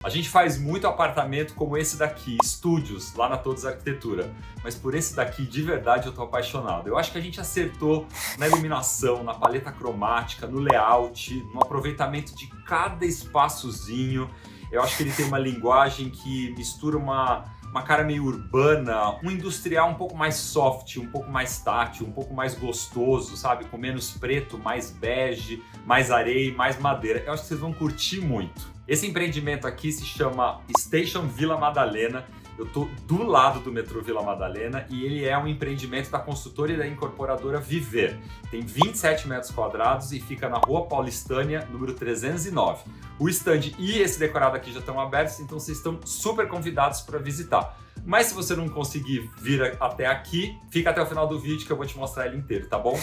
A gente faz muito apartamento como esse daqui, estúdios, lá na Todos Arquitetura. Mas por esse daqui, de verdade, eu tô apaixonado. Eu acho que a gente acertou na iluminação, na paleta cromática, no layout, no aproveitamento de cada espaçozinho. Eu acho que ele tem uma linguagem que mistura uma cara meio urbana, um industrial um pouco mais soft, um pouco mais tátil, um pouco mais gostoso, sabe? Com menos preto, mais bege, mais areia, mais madeira. Eu acho que vocês vão curtir muito. Esse empreendimento aqui se chama Station Vila Madalena. Eu tô do lado do metrô Vila Madalena e ele é um empreendimento da construtora e da incorporadora Viver. Tem 27 metros quadrados e fica na Rua Paulistânia, número 309. O stand e esse decorado aqui já estão abertos, então vocês estão super convidados para visitar. Mas se você não conseguir vir até aqui, fica até o final do vídeo que eu vou te mostrar ele inteiro, tá bom?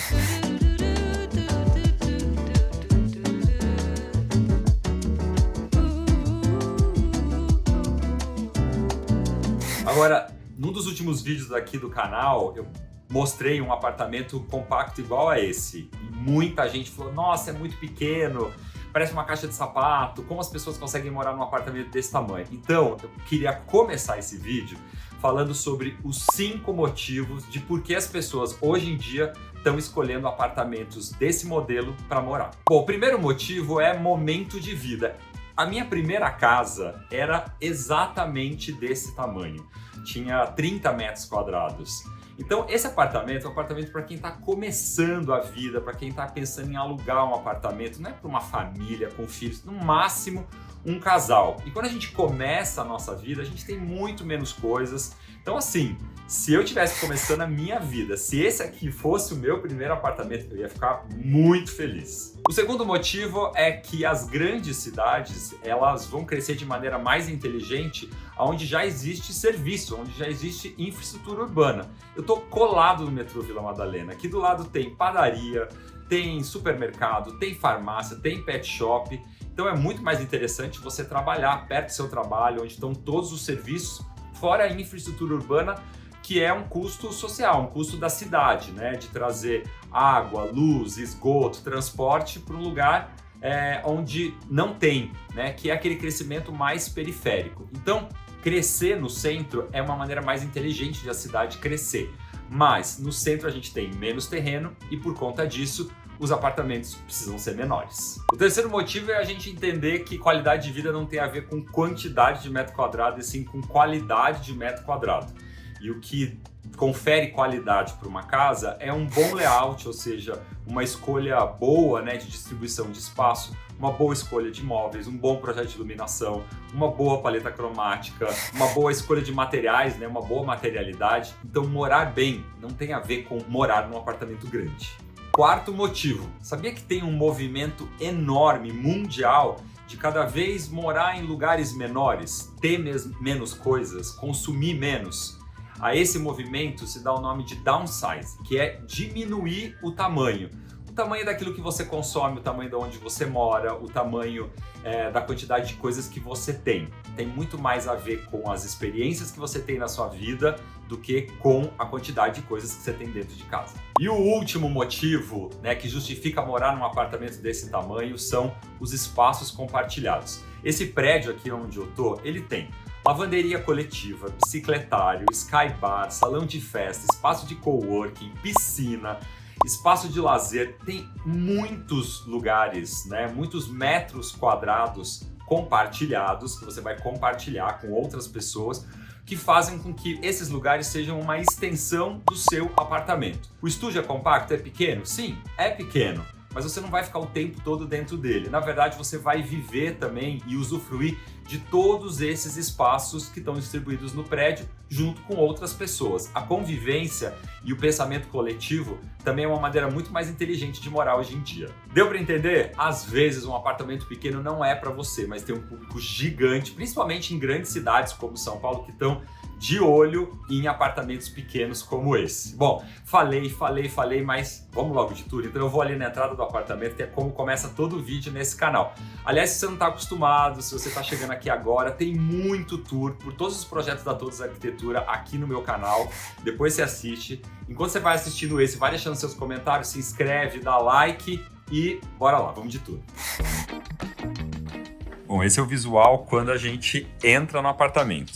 Agora, num dos últimos vídeos aqui do canal, eu mostrei um apartamento compacto igual a esse. E muita gente falou, nossa, é muito pequeno, parece uma caixa de sapato, como as pessoas conseguem morar num apartamento desse tamanho? Então, eu queria começar esse vídeo falando sobre os 5 motivos de por que as pessoas hoje em dia estão escolhendo apartamentos desse modelo para morar. Bom, o primeiro motivo é momento de vida. A minha primeira casa era exatamente desse tamanho. Tinha 30 metros quadrados. Então, esse apartamento é um apartamento para quem está começando a vida, para quem está pensando em alugar um apartamento, não é para uma família com filhos, no máximo um casal. E quando a gente começa a nossa vida, a gente tem muito menos coisas. Então, assim, se eu estivesse começando a minha vida, se esse aqui fosse o meu primeiro apartamento, eu ia ficar muito feliz. O segundo motivo é que as grandes cidades, elas vão crescer de maneira mais inteligente, onde já existe serviço, onde já existe infraestrutura urbana. Eu estou colado no metrô Vila Madalena. Aqui do lado tem padaria, tem supermercado, tem farmácia, tem pet shop. Então é muito mais interessante você trabalhar perto do seu trabalho, onde estão todos os serviços, fora a infraestrutura urbana, que é um custo social, um custo da cidade, né? De trazer água, luz, esgoto, transporte para um lugar onde não tem, né? Que é aquele crescimento mais periférico. Então, crescer no centro é uma maneira mais inteligente de a cidade crescer. Mas no centro a gente tem menos terreno e por conta disso os apartamentos precisam ser menores. O terceiro motivo é a gente entender que qualidade de vida não tem a ver com quantidade de metro quadrado, e sim com qualidade de metro quadrado. E o que confere qualidade para uma casa é um bom layout, ou seja, uma escolha boa, né, de distribuição de espaço, uma boa escolha de móveis, um bom projeto de iluminação, uma boa paleta cromática, uma boa escolha de materiais, né, uma boa materialidade. Então, morar bem não tem a ver com morar num apartamento grande. Quarto motivo, sabia que tem um movimento enorme, mundial, de cada vez morar em lugares menores, ter menos coisas, consumir menos? A esse movimento se dá o nome de downsize, que é diminuir o tamanho. O tamanho daquilo que você consome, o tamanho de onde você mora, o tamanho da quantidade de coisas que você tem. Tem muito mais a ver com as experiências que você tem na sua vida do que com a quantidade de coisas que você tem dentro de casa. E o último motivo, né, que justifica morar num apartamento desse tamanho são os espaços compartilhados. Esse prédio aqui onde eu tô, ele tem lavanderia coletiva, bicicletário, sky bar, salão de festa, espaço de coworking, piscina, espaço de lazer. Tem muitos lugares, né, muitos metros quadrados compartilhados que você vai compartilhar com outras pessoas, que fazem com que esses lugares sejam uma extensão do seu apartamento. O estúdio é compacto? É pequeno? Sim, é pequeno. Mas você não vai ficar o tempo todo dentro dele. Na verdade, você vai viver também e usufruir de todos esses espaços que estão distribuídos no prédio junto com outras pessoas. A convivência e o pensamento coletivo também é uma maneira muito mais inteligente de morar hoje em dia. Deu para entender? Às vezes um apartamento pequeno não é para você, mas tem um público gigante, principalmente em grandes cidades como São Paulo, que estão de olho em apartamentos pequenos como esse. Bom, falei, mas vamos logo de tudo. Então eu vou ali na entrada do apartamento, que é como começa todo o vídeo nesse canal. Aliás, se você não está acostumado, se você está chegando aqui agora, tem muito tour por todos os projetos da Todos Arquitetura aqui no meu canal. Depois você assiste. Enquanto você vai assistindo esse, vai deixando seus comentários, se inscreve, dá like e bora lá, vamos de tudo. Bom, esse é o visual quando a gente entra no apartamento.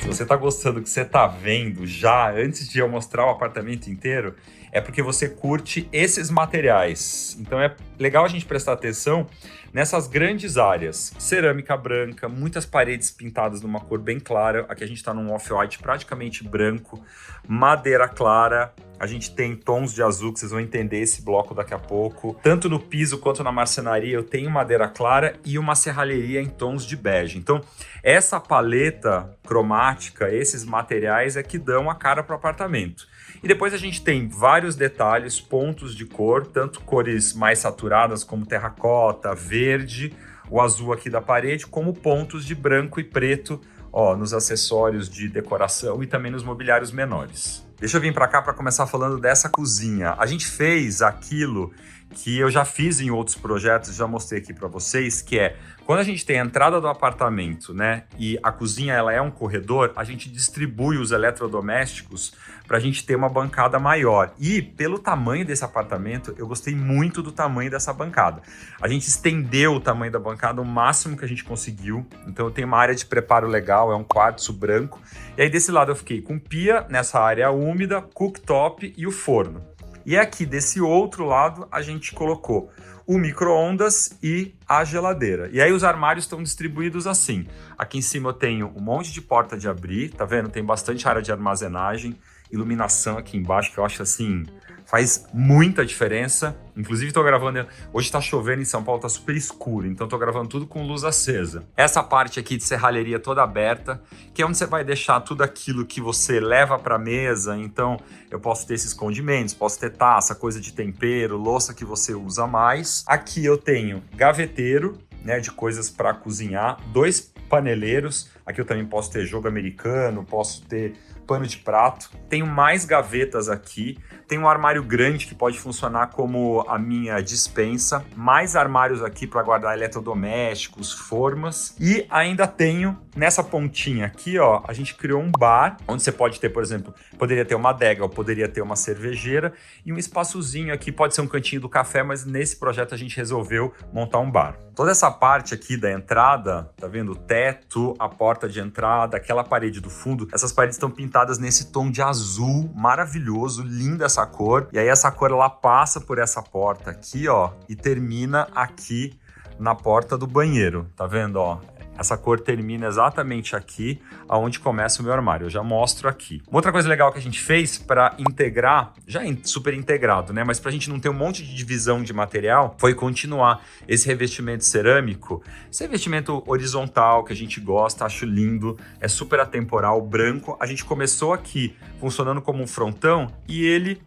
Se você está gostando do que você está vendo já, antes de eu mostrar o apartamento inteiro, é porque você curte esses materiais. Então é legal a gente prestar atenção nessas grandes áreas. Cerâmica branca, muitas paredes pintadas numa cor bem clara. Aqui a gente está num off-white praticamente branco, madeira clara. A gente tem tons de azul, que vocês vão entender esse bloco daqui a pouco. Tanto no piso quanto na marcenaria eu tenho madeira clara e uma serralheria em tons de bege. Então, essa paleta cromática, esses materiais é que dão a cara para o apartamento. E depois a gente tem vários detalhes, pontos de cor, tanto cores mais saturadas como terracota, verde, o azul aqui da parede, como pontos de branco e preto, ó, nos acessórios de decoração e também nos mobiliários menores. Deixa eu vir para cá para começar falando dessa cozinha. A gente fez aquilo que eu já fiz em outros projetos, já mostrei aqui para vocês, que é quando a gente tem a entrada do apartamento, né, e a cozinha ela é um corredor, a gente distribui os eletrodomésticos para a gente ter uma bancada maior. E pelo tamanho desse apartamento, eu gostei muito do tamanho dessa bancada. A gente estendeu o tamanho da bancada o máximo que a gente conseguiu. Então eu tenho uma área de preparo legal, é um quartzo branco. E aí desse lado eu fiquei com pia, nessa área úmida, cooktop e o forno. E aqui desse outro lado a gente colocou o micro-ondas e a geladeira. E aí os armários estão distribuídos assim. Aqui em cima eu tenho um monte de porta de abrir, tá vendo? Tem bastante área de armazenagem, iluminação aqui embaixo, que eu acho assim, faz muita diferença. Inclusive tô gravando, hoje tá chovendo em São Paulo, tá super escuro, então tô gravando tudo com luz acesa. Essa parte aqui de serralheria toda aberta, que é onde você vai deixar tudo aquilo que você leva pra mesa. Então eu posso ter esses condimentos, posso ter taça, coisa de tempero, louça que você usa mais. Aqui eu tenho gaveteiro, né, de coisas para cozinhar, 2 paneleiros. Aqui eu também posso ter jogo americano, posso ter pano de prato. Tenho mais gavetas aqui. Tem um armário grande que pode funcionar como a minha despensa. Mais armários aqui para guardar eletrodomésticos, formas. E ainda tenho nessa pontinha aqui, ó, a gente criou um bar onde você pode ter, por exemplo, poderia ter uma adega, ou poderia ter uma cervejeira e um espaçozinho aqui, pode ser um cantinho do café, mas nesse projeto a gente resolveu montar um bar. Toda essa parte aqui da entrada, tá vendo? O teto, a porta de entrada, aquela parede do fundo, essas paredes estão pintadas nesse tom de azul maravilhoso, linda essa cor. E aí essa cor ela passa por essa porta aqui, ó, e termina aqui na porta do banheiro, tá vendo, ó? Essa cor termina exatamente aqui, aonde começa o meu armário. Eu já mostro aqui. Uma outra coisa legal que a gente fez para integrar, já super integrado, né? Mas para a gente não ter um monte de divisão de material, foi continuar esse revestimento cerâmico. Esse revestimento horizontal que a gente gosta, acho lindo, é super atemporal, branco. A gente começou aqui funcionando como um frontão e ele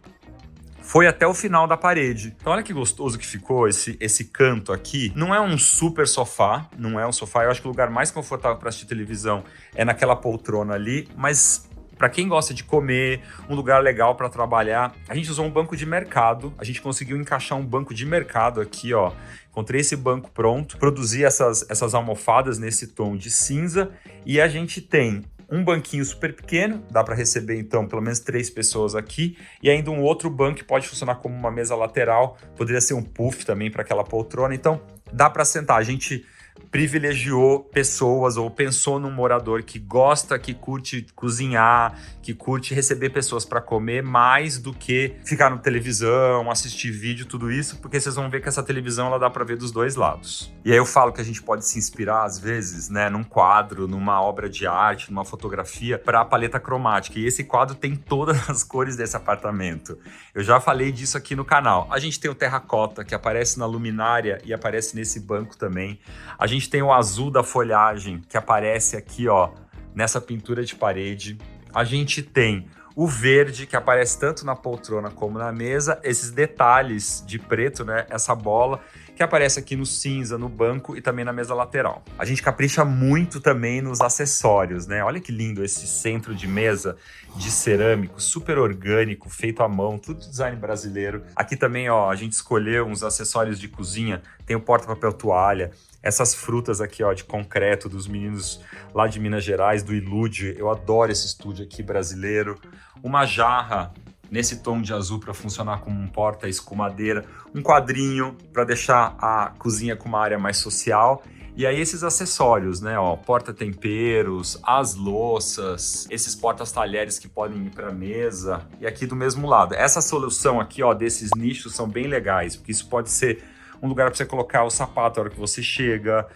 foi até o final da parede. Então olha que gostoso que ficou esse canto aqui. Não é um super sofá, não é um sofá. Eu acho que o lugar mais confortável para assistir televisão é naquela poltrona ali, mas para quem gosta de comer, um lugar legal para trabalhar, a gente usou um banco de mercado. A gente conseguiu encaixar um banco de mercado aqui, ó. Encontrei esse banco pronto, produzi essas almofadas nesse tom de cinza e a gente tem um banquinho super pequeno, dá para receber então pelo menos 3 pessoas aqui, e ainda um outro banco que pode funcionar como uma mesa lateral, poderia ser um puff também para aquela poltrona, então dá para sentar. A gente privilegiou pessoas ou pensou num morador que gosta, que curte cozinhar, que curte receber pessoas para comer, mais do que ficar na televisão, assistir vídeo, tudo isso, porque vocês vão ver que essa televisão ela dá para ver dos dois lados. E aí eu falo que a gente pode se inspirar às vezes, né, num quadro, numa obra de arte, numa fotografia, para a paleta cromática. E esse quadro tem todas as cores desse apartamento. Eu já falei disso aqui no canal. A gente tem o terracota que aparece na luminária e aparece nesse banco também. A gente tem o azul da folhagem que aparece aqui, ó, nessa pintura de parede. A gente tem o verde que aparece tanto na poltrona como na mesa, esses detalhes de preto, né, essa bola que aparece aqui no cinza, no banco e também na mesa lateral. A gente capricha muito também nos acessórios, né? Olha que lindo esse centro de mesa de cerâmico, super orgânico, feito à mão, tudo design brasileiro. Aqui também, ó, a gente escolheu uns acessórios de cozinha, tem o porta-papel toalha, essas frutas aqui, ó, de concreto dos meninos lá de Minas Gerais, do Ilude. Eu adoro esse estúdio aqui brasileiro. Uma jarra nesse tom de azul para funcionar como um porta-escumadeira, um quadrinho para deixar a cozinha com uma área mais social. E aí esses acessórios, né, ó, porta-temperos, as louças, esses portas-talheres que podem ir para mesa, e aqui do mesmo lado. Essa solução aqui, ó, desses nichos são bem legais, porque isso pode ser um lugar para você colocar o sapato na hora que você chega,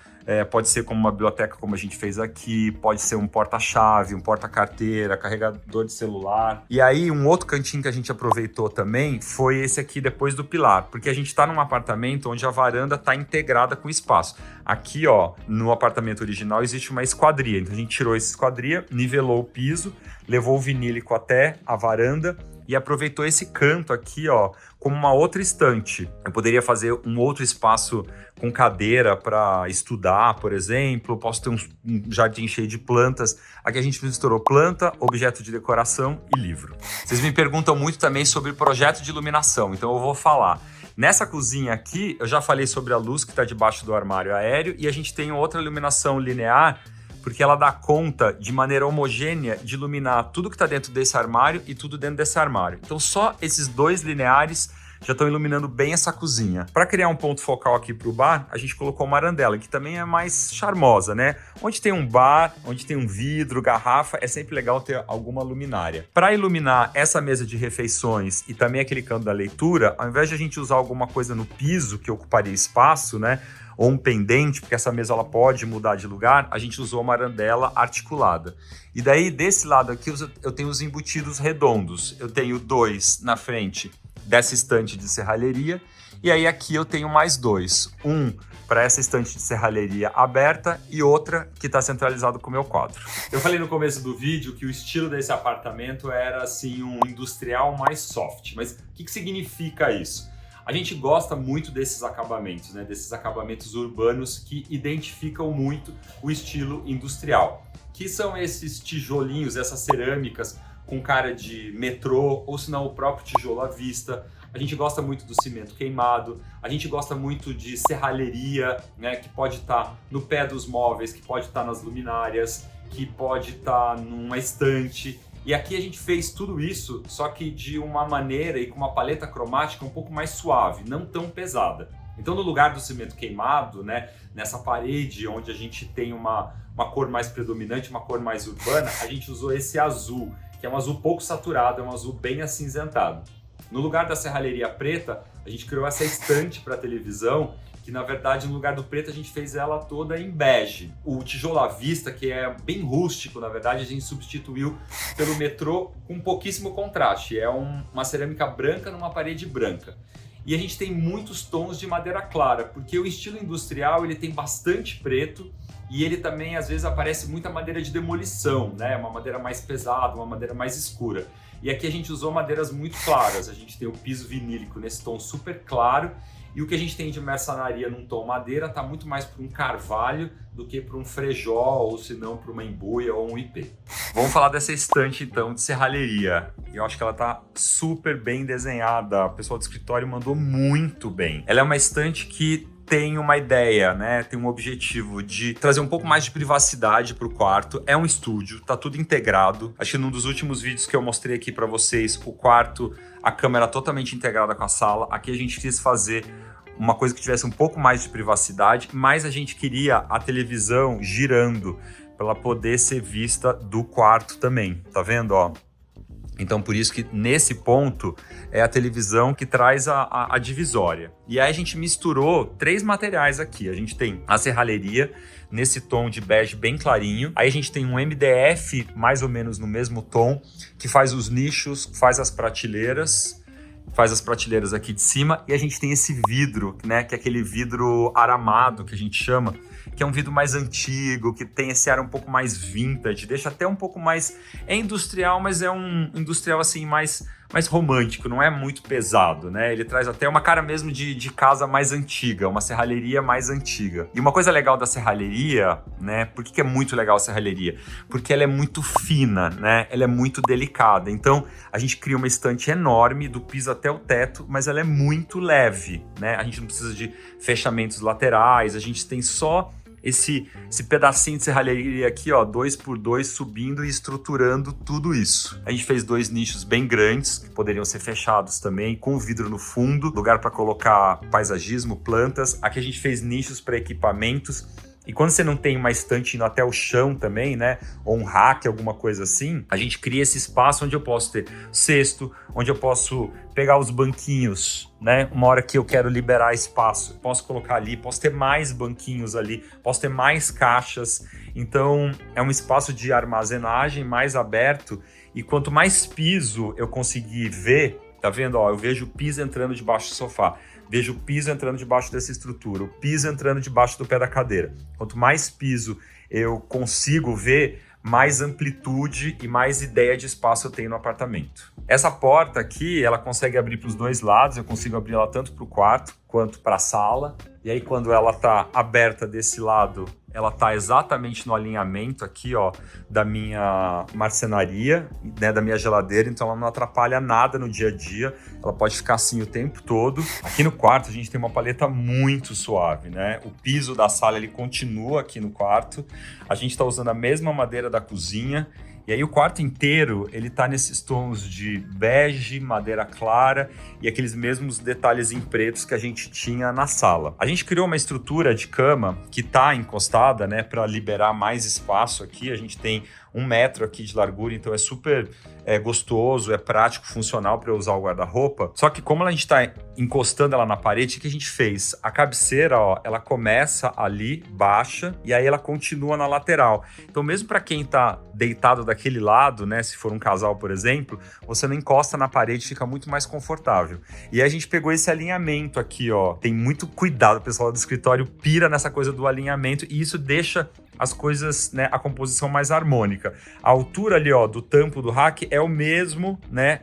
pode ser como uma biblioteca como a gente fez aqui, pode ser um porta-chave, um porta-carteira, carregador de celular. E aí um outro cantinho que a gente aproveitou também foi esse aqui depois do pilar, porque a gente está num apartamento onde a varanda está integrada com o espaço. Aqui, ó, no apartamento original existe uma esquadria, então a gente tirou essa esquadria, nivelou o piso, levou o vinílico até a varanda e aproveitou esse canto aqui, ó, como uma outra estante. Eu poderia fazer um outro espaço com cadeira para estudar, por exemplo. Posso ter um jardim cheio de plantas. Aqui a gente misturou planta, objeto de decoração e livro. Vocês me perguntam muito também sobre projeto de iluminação, então eu vou falar. Nessa cozinha aqui, eu já falei sobre a luz que está debaixo do armário aéreo e a gente tem outra iluminação linear porque ela dá conta de maneira homogênea de iluminar tudo que está dentro desse armário e tudo dentro desse armário. Então só esses dois lineares já estão iluminando bem essa cozinha. Para criar um ponto focal aqui para o bar, a gente colocou uma arandela, que também é mais charmosa, né? Onde tem um bar, onde tem um vidro, garrafa, é sempre legal ter alguma luminária. Para iluminar essa mesa de refeições e também aquele canto da leitura, ao invés de a gente usar alguma coisa no piso que ocuparia espaço, né? Ou um pendente, porque essa mesa ela pode mudar de lugar, a gente usou uma arandela articulada. E daí, desse lado aqui, eu tenho os embutidos redondos. Eu tenho 2 na frente dessa estante de serralheria, e aí aqui eu tenho mais 2. Um para essa estante de serralheria aberta e outra que está centralizado com o meu quadro. Eu falei no começo do vídeo que o estilo desse apartamento era assim um industrial mais soft, mas o que significa isso? A gente gosta muito desses acabamentos, né? Desses acabamentos urbanos que identificam muito o estilo industrial, que são esses tijolinhos, essas cerâmicas com cara de metrô, ou se não o próprio tijolo à vista. A gente gosta muito do cimento queimado, a gente gosta muito de serralheria, né? Que pode estar no pé dos móveis, que pode estar nas luminárias, que pode estar numa estante. E aqui a gente fez tudo isso, só que de uma maneira e com uma paleta cromática um pouco mais suave, não tão pesada. Então, no lugar do cimento queimado, né, nessa parede onde a gente tem uma cor mais predominante, uma cor mais urbana, a gente usou esse azul, que é um azul pouco saturado, é um azul bem acinzentado. No lugar da serralheria preta, a gente criou essa estante para televisão, que na verdade no lugar do preto a gente fez ela toda em bege. O tijolo à vista, que é bem rústico, na verdade a gente substituiu pelo metrô com pouquíssimo contraste. É uma cerâmica branca numa parede branca. E a gente tem muitos tons de madeira clara, porque o estilo industrial ele tem bastante preto e ele também às vezes aparece muita madeira de demolição, né? Uma madeira mais pesada, uma madeira mais escura. E aqui a gente usou madeiras muito claras. A gente tem o piso vinílico nesse tom super claro. E o que a gente tem de marcenaria num tom madeira está muito mais para um carvalho do que para um frejol, ou se não para uma embuia ou um ipê. Vamos falar dessa estante então de serralheria. Eu acho que ela está super bem desenhada, o pessoal do escritório mandou muito bem. Ela é uma estante que tem uma ideia, né? Tem um objetivo de trazer um pouco mais de privacidade para o quarto. É um estúdio, tá tudo integrado. Acho que num dos últimos vídeos que eu mostrei aqui para vocês, o quarto, a câmera totalmente integrada com a sala. Aqui a gente quis fazer uma coisa que tivesse um pouco mais de privacidade, mas a gente queria a televisão girando para ela poder ser vista do quarto também. Tá vendo, ó? Então, por isso que nesse ponto é a televisão que traz a divisória. E aí a gente misturou 3 materiais aqui. A gente tem a serralheria nesse tom de bege bem clarinho. Aí a gente tem um MDF mais ou menos no mesmo tom, que faz os nichos, faz as prateleiras aqui de cima. E a gente tem esse vidro, né, que é aquele vidro aramado que a gente chama, que é um vidro mais antigo, que tem esse ar um pouco mais vintage, deixa até um pouco mais... É industrial, mas é um industrial assim mais romântico, não é muito pesado, né? Ele traz até uma cara mesmo de casa mais antiga, uma serralheria mais antiga. E uma coisa legal da serralheria, né? Por que é muito legal a serralheria? Porque ela é muito fina, né? Ela é muito delicada. Então, a gente cria uma estante enorme, do piso até o teto, mas ela é muito leve, né? A gente não precisa de fechamentos laterais, a gente tem só esse pedacinho de serralheria aqui, ó, 2x2 subindo e estruturando tudo isso. A gente fez 2 nichos bem grandes, que poderiam ser fechados também, com vidro no fundo, lugar para colocar paisagismo, plantas. Aqui a gente fez nichos para equipamentos. E quando você não tem uma estante indo até o chão também, né? Ou um rack, alguma coisa assim, a gente cria esse espaço onde eu posso ter cesto, onde eu posso pegar os banquinhos, né? Uma hora que eu quero liberar espaço, eu posso colocar ali, posso ter mais banquinhos ali, posso ter mais caixas. Então, é um espaço de armazenagem mais aberto. E quanto mais piso eu conseguir ver, tá vendo? Ó, eu vejo o piso entrando debaixo do sofá. Vejo o piso entrando debaixo dessa estrutura, o piso entrando debaixo do pé da cadeira. Quanto mais piso eu consigo ver, mais amplitude e mais ideia de espaço eu tenho no apartamento. Essa porta aqui, ela consegue abrir para os 2 lados, eu consigo abrir ela tanto para o quarto quanto para a sala. E aí quando ela está aberta desse lado, ela está exatamente no alinhamento aqui, ó, da minha marcenaria, né, da minha geladeira, então ela não atrapalha nada no dia a dia, ela pode ficar assim o tempo todo. Aqui no quarto a gente tem uma paleta muito suave, né? O piso da sala ele continua aqui no quarto, a gente está usando a mesma madeira da cozinha. E aí o quarto inteiro, ele tá nesses tons de bege, madeira clara e aqueles mesmos detalhes em pretos que a gente tinha na sala. A gente criou uma estrutura de cama que tá encostada, né, para liberar mais espaço aqui. A gente tem 1 metro aqui de largura, então é super gostoso, é prático, funcional para eu usar o guarda-roupa. Só que como a gente está encostando ela na parede, o que a gente fez? A cabeceira, ó, ela começa ali, baixa, e aí ela continua na lateral. Então mesmo para quem está deitado daquele lado, né, se for um casal, por exemplo, você não encosta na parede, fica muito mais confortável. E aí a gente pegou esse alinhamento aqui, ó. Tem muito cuidado, o pessoal do escritório pira nessa coisa do alinhamento, e isso deixa as coisas, né, a composição mais harmônica. A altura ali, ó, do tampo do rack é o mesmo, né?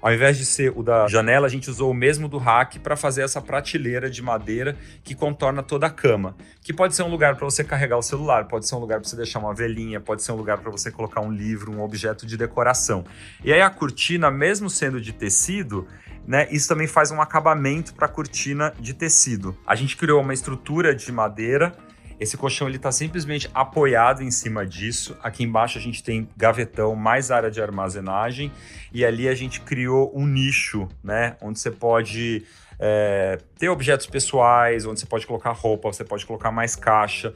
Ao invés de ser o da janela, a gente usou o mesmo do rack para fazer essa prateleira de madeira que contorna toda a cama. Que pode ser um lugar para você carregar o celular, pode ser um lugar para você deixar uma velinha, pode ser um lugar para você colocar um livro, um objeto de decoração. E aí a cortina, mesmo sendo de tecido, né, isso também faz um acabamento para a cortina de tecido. A gente criou uma estrutura de madeira. Esse colchão ele está simplesmente apoiado em cima disso. Aqui embaixo a gente tem gavetão, mais área de armazenagem. E ali a gente criou um nicho, né? Onde você pode ter objetos pessoais, onde você pode colocar roupa, você pode colocar mais caixa.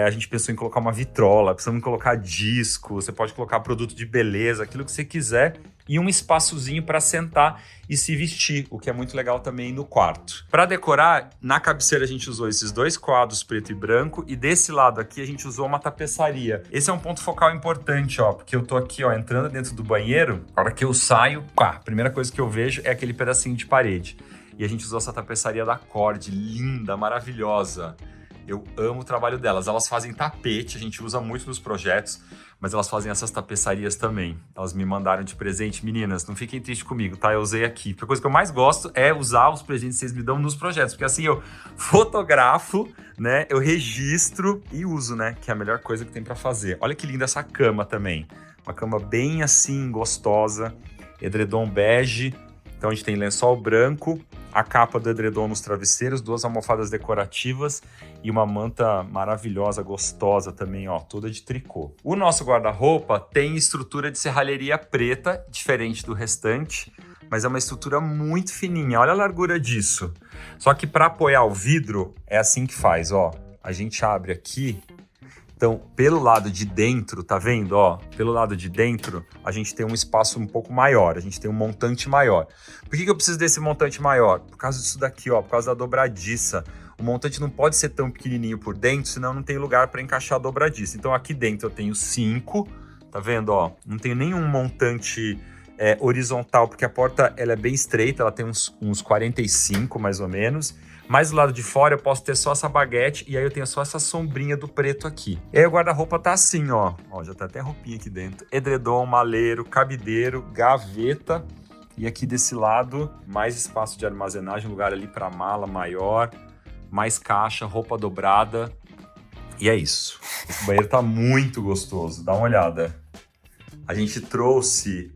A gente pensou em colocar uma vitrola, precisamos em colocar disco, você pode colocar produto de beleza, aquilo que você quiser. E um espaçozinho para sentar e se vestir, o que é muito legal também no quarto. Para decorar, na cabeceira a gente usou esses 2 quadros preto e branco e desse lado aqui a gente usou uma tapeçaria. Esse é um ponto focal importante, ó, porque eu tô aqui, ó, entrando dentro do banheiro, a hora que eu saio, pá, a primeira coisa que eu vejo é aquele pedacinho de parede. E a gente usou essa tapeçaria da Cord, linda, maravilhosa. Eu amo o trabalho delas. Elas fazem tapete, a gente usa muito nos projetos, mas elas fazem essas tapeçarias também. Elas me mandaram de presente. Meninas, não fiquem tristes comigo, tá? Eu usei aqui. Porque a coisa que eu mais gosto é usar os presentes que vocês me dão nos projetos. Porque assim eu fotografo, né? Eu registro e uso, né? Que é a melhor coisa que tem pra fazer. Olha que linda essa cama também. Uma cama bem assim, gostosa. Edredom bege. Então a gente tem lençol branco, a capa do edredom nos travesseiros, 2 almofadas decorativas e uma manta maravilhosa, gostosa também, ó, toda de tricô. O nosso guarda-roupa tem estrutura de serralheria preta, diferente do restante, mas é uma estrutura muito fininha. Olha a largura disso. Só que para apoiar o vidro, é assim que faz, ó. A gente abre aqui. Então, pelo lado de dentro, tá vendo, ó? Pelo lado de dentro, a gente tem um espaço um pouco maior, a gente tem um montante maior. Por que eu preciso desse montante maior? Por causa disso daqui, ó, por causa da dobradiça. O montante não pode ser tão pequenininho por dentro, senão não tem lugar para encaixar a dobradiça. Então, aqui dentro eu tenho 5, tá vendo, ó? Não tenho nenhum montante horizontal, porque a porta ela é bem estreita, ela tem uns 45, mais ou menos. Mas do lado de fora eu posso ter só essa baguete e aí eu tenho só essa sombrinha do preto aqui. E aí o guarda-roupa tá assim, ó. Ó, já tá até roupinha aqui dentro. Edredom, maleiro, cabideiro, gaveta. E aqui desse lado, mais espaço de armazenagem, lugar ali para mala maior, mais caixa, roupa dobrada. E é isso. Esse banheiro tá muito gostoso, dá uma olhada. A gente trouxe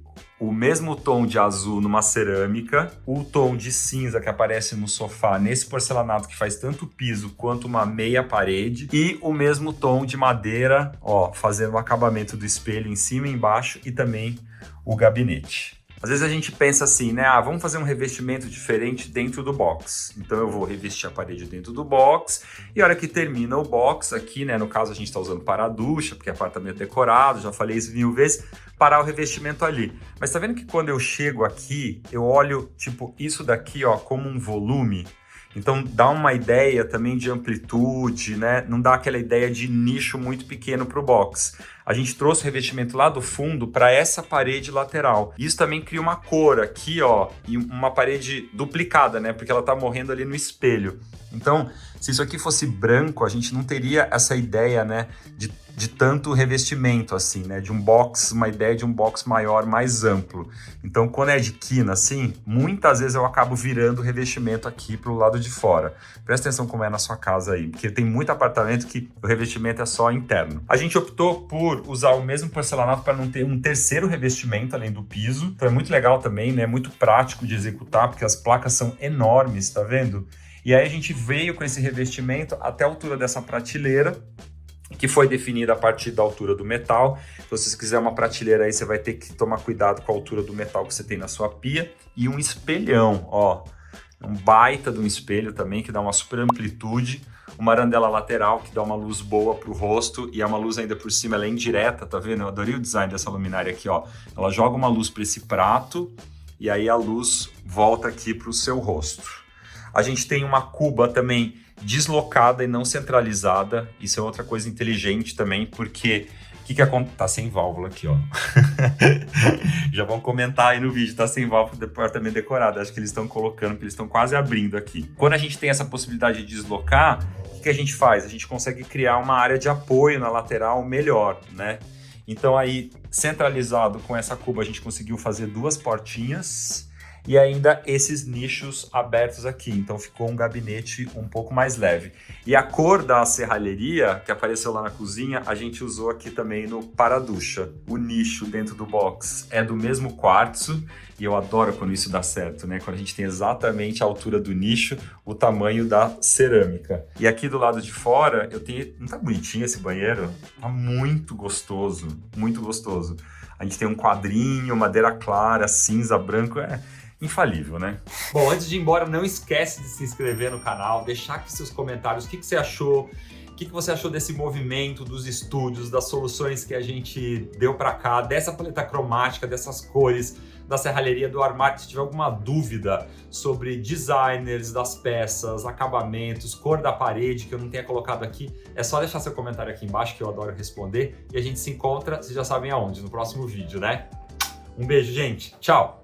o mesmo tom de azul numa cerâmica, o tom de cinza que aparece no sofá nesse porcelanato que faz tanto o piso quanto uma meia parede, e o mesmo tom de madeira, ó, fazendo o acabamento do espelho em cima e embaixo e também o gabinete. Às vezes a gente pensa assim, né? Ah, vamos fazer um revestimento diferente dentro do box. Então eu vou revestir a parede dentro do box e a hora que termina o box aqui, né? No caso a gente está usando para a ducha, porque é apartamento decorado, já falei isso 1000 vezes, parar o revestimento ali. Mas tá vendo que quando eu chego aqui, eu olho, tipo, isso daqui, ó, como um volume? Então dá uma ideia também de amplitude, né? Não dá aquela ideia de nicho muito pequeno para o box. A gente trouxe o revestimento lá do fundo para essa parede lateral. Isso também cria uma cor aqui, ó, e uma parede duplicada, né? Porque ela tá morrendo ali no espelho. Então, se isso aqui fosse branco, a gente não teria essa ideia, né, de tanto revestimento assim, né? De um box, uma ideia de um box maior, mais amplo. Então, quando é de quina assim, muitas vezes eu acabo virando o revestimento aqui pro lado de fora. Presta atenção como é na sua casa aí, porque tem muito apartamento que o revestimento é só interno. A gente optou por usar o mesmo porcelanato para não ter um terceiro revestimento além do piso. Então é muito legal também, né? Muito prático de executar, porque as placas são enormes, tá vendo? E aí a gente veio com esse revestimento até a altura dessa prateleira, que foi definida a partir da altura do metal. Então, se você quiser uma prateleira aí, você vai ter que tomar cuidado com a altura do metal que você tem na sua pia. E um espelhão, ó. Um baita de um espelho também, que dá uma super amplitude. Uma arandela lateral, que dá uma luz boa pro rosto. E é uma luz ainda por cima, ela é indireta, tá vendo? Eu adorei o design dessa luminária aqui, ó. Ela joga uma luz para esse prato e aí a luz volta aqui pro seu rosto. A gente tem uma cuba também deslocada e não centralizada. Isso é outra coisa inteligente também, porque o que acontece? Tá sem válvula aqui, ó. Já vão comentar aí no vídeo, tá sem válvula do departamento decorado. Acho que eles estão colocando, porque eles estão quase abrindo aqui. Quando a gente tem essa possibilidade de deslocar, o que a gente faz? A gente consegue criar uma área de apoio na lateral melhor, né? Então aí, centralizado com essa cuba, a gente conseguiu fazer 2 portinhas e ainda esses nichos abertos aqui. Então ficou um gabinete um pouco mais leve. E a cor da serralheria, que apareceu lá na cozinha, a gente usou aqui também no para-ducha. O nicho dentro do box é do mesmo quartzo, e eu adoro quando isso dá certo, né? Quando a gente tem exatamente a altura do nicho, o tamanho da cerâmica. E aqui do lado de fora, eu tenho... Não tá bonitinho esse banheiro? Tá muito gostoso, muito gostoso. A gente tem um quadrinho, madeira clara, cinza, branco, infalível, né? Bom, antes de ir embora, não esquece de se inscrever no canal, deixar aqui seus comentários, o que você achou, o que você achou desse movimento, dos estúdios, das soluções que a gente deu para cá, dessa paleta cromática, dessas cores, da serralheria, do armário. Se tiver alguma dúvida sobre designers das peças, acabamentos, cor da parede que eu não tenha colocado aqui, é só deixar seu comentário aqui embaixo que eu adoro responder, e a gente se encontra, vocês já sabem aonde, no próximo vídeo, né? Um beijo, gente. Tchau!